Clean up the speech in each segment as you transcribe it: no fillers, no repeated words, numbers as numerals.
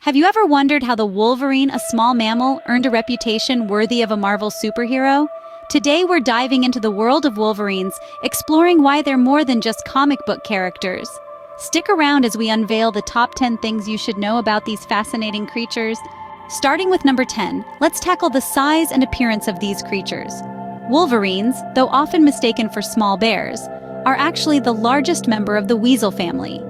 Have you ever wondered how the Wolverine, a small mammal, earned a reputation worthy of a Marvel superhero? Today we're diving into the world of Wolverines, exploring why they're more than just comic book characters. Stick around as we unveil the top 10 things you should know about these fascinating creatures. Starting with number 10, let's tackle the size and appearance of these creatures. Wolverines, though often mistaken for small bears, are actually the largest member of the weasel family.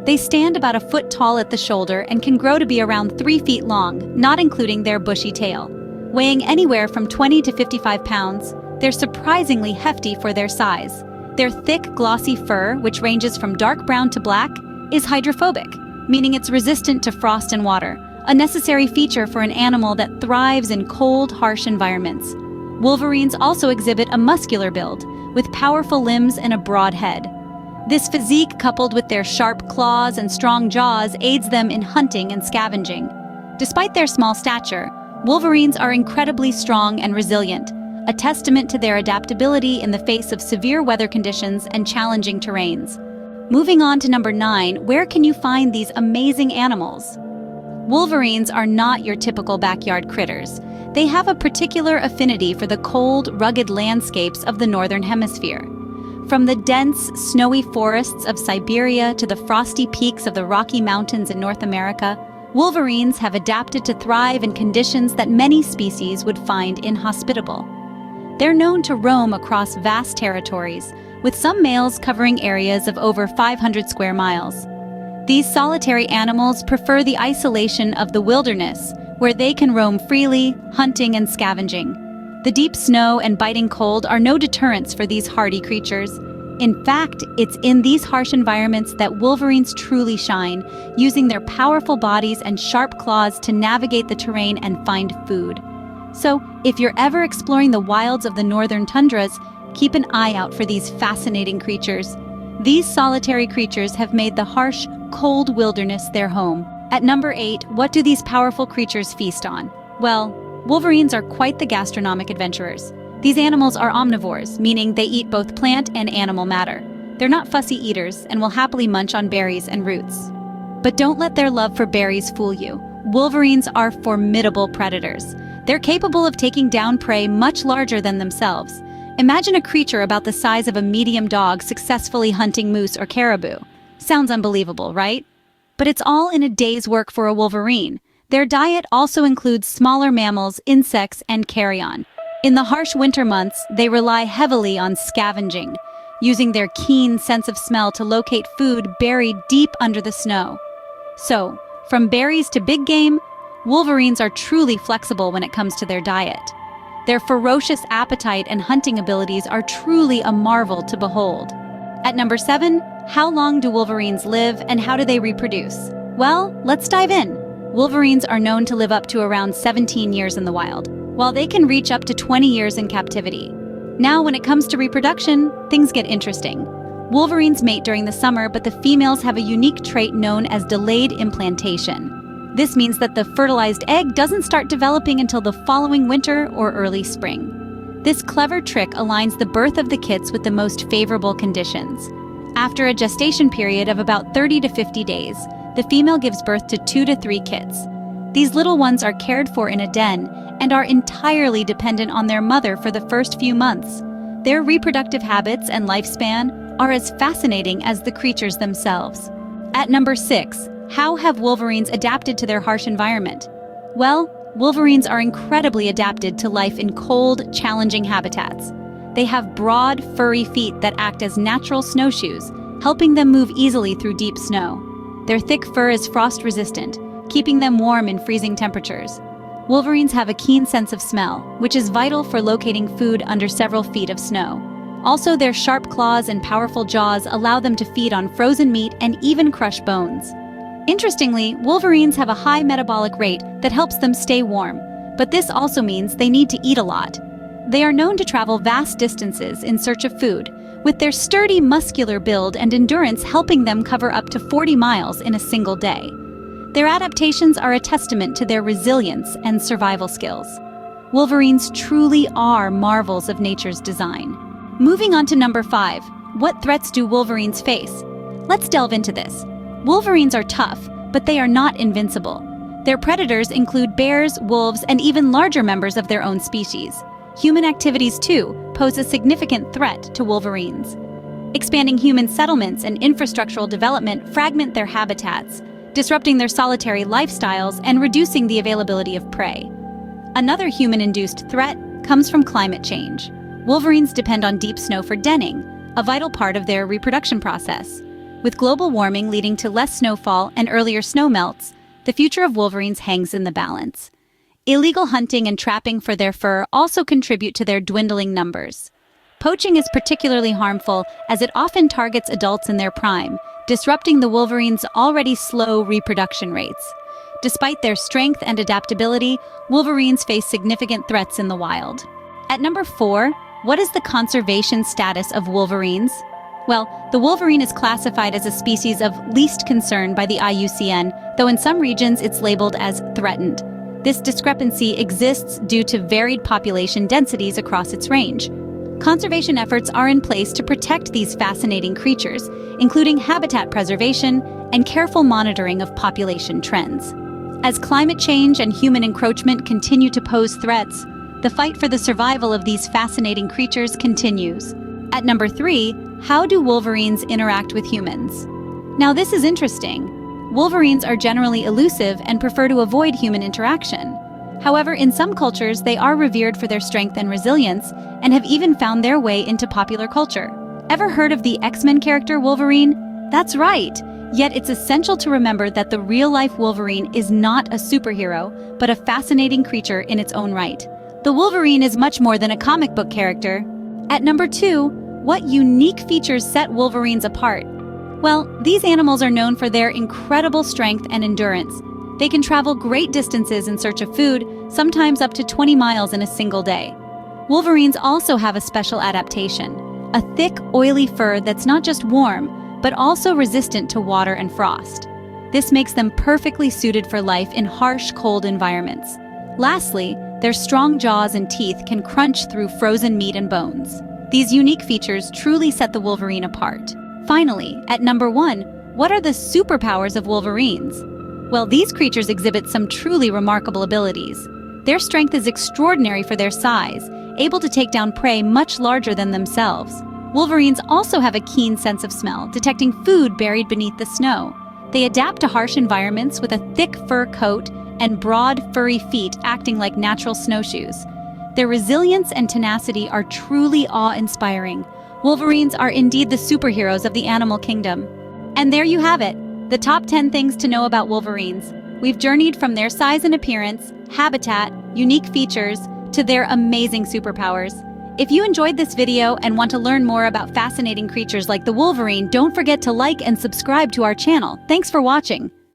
They stand about a foot tall at the shoulder and can grow to be around 3 feet long, not including their bushy tail. Weighing anywhere from 20 to 55 pounds, they're surprisingly hefty for their size. Their thick, glossy fur, which ranges from dark brown to black, is hydrophobic, meaning it's resistant to frost and water, a necessary feature for an animal that thrives in cold, harsh environments. Wolverines also exhibit a muscular build, with powerful limbs and a broad head. This physique, coupled with their sharp claws and strong jaws, aids them in hunting and scavenging. Despite their small stature, Wolverines are incredibly strong and resilient, a testament to their adaptability in the face of severe weather conditions and challenging terrains. Moving on to number 9, where can you find these amazing animals? Wolverines are not your typical backyard critters. They have a particular affinity for the cold, rugged landscapes of the Northern Hemisphere. From the dense, snowy forests of Siberia to the frosty peaks of the Rocky Mountains in North America, Wolverines have adapted to thrive in conditions that many species would find inhospitable. They're known to roam across vast territories, with some males covering areas of over 500 square miles. These solitary animals prefer the isolation of the wilderness, where they can roam freely, hunting and scavenging. The deep snow and biting cold are no deterrents for these hardy creatures. In fact, it's in these harsh environments that Wolverines truly shine, using their powerful bodies and sharp claws to navigate the terrain and find food. So, if you're ever exploring the wilds of the northern tundras, keep an eye out for these fascinating creatures. These solitary creatures have made the harsh, cold wilderness their home. At number 8, what do these powerful creatures feast on? Well, Wolverines are quite the gastronomic adventurers. These animals are omnivores, meaning they eat both plant and animal matter. They're not fussy eaters and will happily munch on berries and roots. But don't let their love for berries fool you. Wolverines are formidable predators. They're capable of taking down prey much larger than themselves. Imagine a creature about the size of a medium dog successfully hunting moose or caribou. Sounds unbelievable, right? But it's all in a day's work for a Wolverine. Their diet also includes smaller mammals, insects, and carrion. In the harsh winter months, they rely heavily on scavenging, using their keen sense of smell to locate food buried deep under the snow. So, from berries to big game, Wolverines are truly flexible when it comes to their diet. Their ferocious appetite and hunting abilities are truly a marvel to behold. At number 7, how long do Wolverines live and how do they reproduce? Well, let's dive in. Wolverines are known to live up to around 17 years in the wild, while they can reach up to 20 years in captivity. Now, when it comes to reproduction, things get interesting. Wolverines mate during the summer, but the females have a unique trait known as delayed implantation. This means that the fertilized egg doesn't start developing until the following winter or early spring. This clever trick aligns the birth of the kits with the most favorable conditions. After a gestation period of about 30 to 50 days, the female gives birth to 2 to 3 kits. These little ones are cared for in a den and are entirely dependent on their mother for the first few months. Their reproductive habits and lifespan are as fascinating as the creatures themselves. At number 6, how have Wolverines adapted to their harsh environment? Well, Wolverines are incredibly adapted to life in cold, challenging habitats. They have broad, furry feet that act as natural snowshoes, helping them move easily through deep snow. Their thick fur is frost-resistant, keeping them warm in freezing temperatures. Wolverines have a keen sense of smell, which is vital for locating food under several feet of snow. Also, their sharp claws and powerful jaws allow them to feed on frozen meat and even crush bones. Interestingly, Wolverines have a high metabolic rate that helps them stay warm, but this also means they need to eat a lot. They are known to travel vast distances in search of food, with their sturdy muscular build and endurance helping them cover up to 40 miles in a single day. Their adaptations are a testament to their resilience and survival skills. Wolverines truly are marvels of nature's design. Moving on to number 5, what threats do Wolverines face? Let's delve into this. Wolverines are tough, but they are not invincible. Their predators include bears, wolves, and even larger members of their own species. Human activities, too, pose a significant threat to wolverines. Expanding human settlements and infrastructural development fragment their habitats, disrupting their solitary lifestyles and reducing the availability of prey. Another human-induced threat comes from climate change. Wolverines depend on deep snow for denning, a vital part of their reproduction process. With global warming leading to less snowfall and earlier snowmelts, the future of wolverines hangs in the balance. Illegal hunting and trapping for their fur also contribute to their dwindling numbers. Poaching is particularly harmful as it often targets adults in their prime, disrupting the wolverine's already slow reproduction rates. Despite their strength and adaptability, wolverines face significant threats in the wild. At number 4, what is the conservation status of wolverines? Well, the wolverine is classified as a species of least concern by the IUCN, though in some regions it's labeled as threatened. This discrepancy exists due to varied population densities across its range. Conservation efforts are in place to protect these fascinating creatures, including habitat preservation and careful monitoring of population trends. As climate change and human encroachment continue to pose threats, the fight for the survival of these fascinating creatures continues. At number 3, how do wolverines interact with humans? Now this is interesting. Wolverines are generally elusive and prefer to avoid human interaction. However, in some cultures, they are revered for their strength and resilience and have even found their way into popular culture. Ever heard of the X-Men character Wolverine? That's right! Yet it's essential to remember that the real-life Wolverine is not a superhero, but a fascinating creature in its own right. The Wolverine is much more than a comic book character. At number 2, what unique features set Wolverines apart? Well, these animals are known for their incredible strength and endurance. They can travel great distances in search of food, sometimes up to 20 miles in a single day. Wolverines also have a special adaptation, a thick, oily fur that's not just warm, but also resistant to water and frost. This makes them perfectly suited for life in harsh, cold environments. Lastly, their strong jaws and teeth can crunch through frozen meat and bones. These unique features truly set the Wolverine apart. Finally, at number 1, what are the superpowers of Wolverines? Well, these creatures exhibit some truly remarkable abilities. Their strength is extraordinary for their size, able to take down prey much larger than themselves. Wolverines also have a keen sense of smell, detecting food buried beneath the snow. They adapt to harsh environments with a thick fur coat and broad, furry feet acting like natural snowshoes. Their resilience and tenacity are truly awe-inspiring. Wolverines are indeed the superheroes of the animal kingdom. And there you have it, the top 10 things to know about wolverines. We've journeyed from their size and appearance, habitat, unique features, to their amazing superpowers. If you enjoyed this video and want to learn more about fascinating creatures like the wolverine, don't forget to like and subscribe to our channel. Thanks for watching.